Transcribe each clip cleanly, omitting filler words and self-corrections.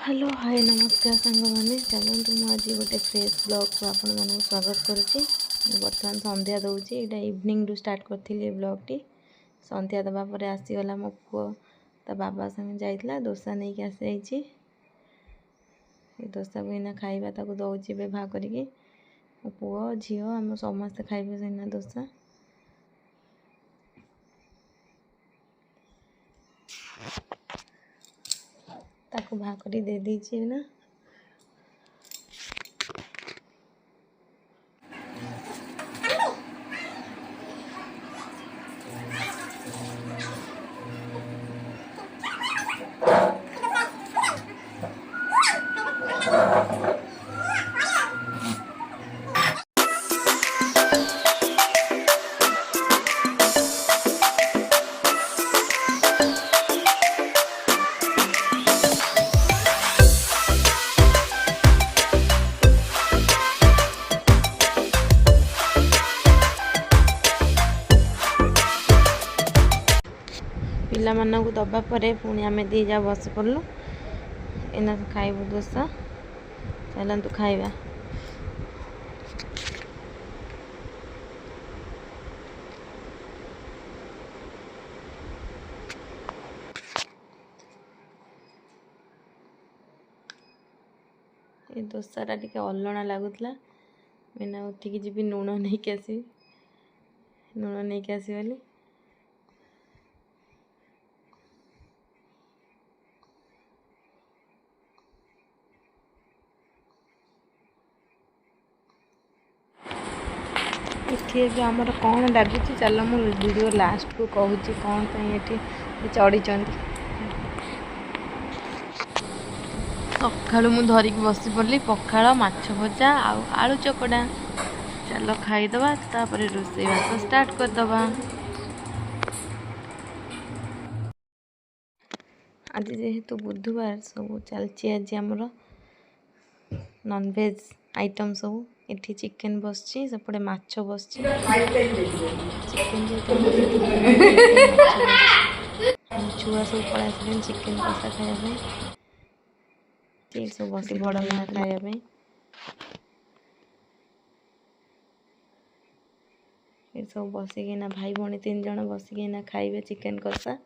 Hello hi नमस्कार सांग मैंने चलते मुझे गोटे फ्रेश ब्लॉग को आपण मानक स्वागत करुच्ची। बर्तमान संध्या दूसरी यहाँ इवनिंग रु स्टार्ट करी ब्लॉग टी संध्या दवापर आसीगला मो पु ता बाबा संगे जाइला दोसा नहीं कि आसी दोसा को इना खाइबा ताको दौची व्यवहार करिकी मो पुओ झील आम समस्ते खाइबे सीना दोसा। ताको भाकरी दे दीजिए ना पिला मानक दबा परे पुणी आम दी जा बस पड़लु एना खाइबू दोसा चलतु खाइबा। ये दोसाटा टी अलणा लगुला मैंने उठिकी जी लुण नहीं कि आसि लुण नहीं कि आसि बोली ये आमर कौन लगुच चल मु वीडियो लास्ट को कहूँ कौन ये चढ़ी सका मु धरिकी बस पड़ी पखाड़ माछ भजा आलू चकड़ा चल खाईदबा तापर रोषे बास स्टार्ट करदबा। आज जेहेतु बुधवार सब चलची आज आमर नॉनवेज आइटम सब इठी चिकेन बसची सेपटे माछ बसची चिकेन छुआ सब पड़ा चिकेन कषा खाया सब बस बड़ मना खाया सब बसिकी भाई भौणी 3 जन बसिकी खाइबे चिकेन कषा।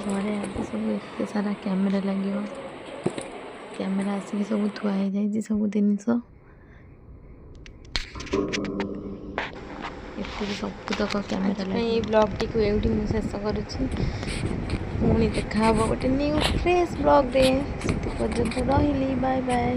घरे आज सब एत सारा कैमेरा लगे कैमेरा आसिक सब थुआई जाए सब जिनस सबतक कैमेरा लगे। ब्लॉग टी को एवटी मु शेष करुच्ची पुणी देखा गोटे न्यू फ्रेश ब्लॉग रे पर्यंत रही बाय बाय।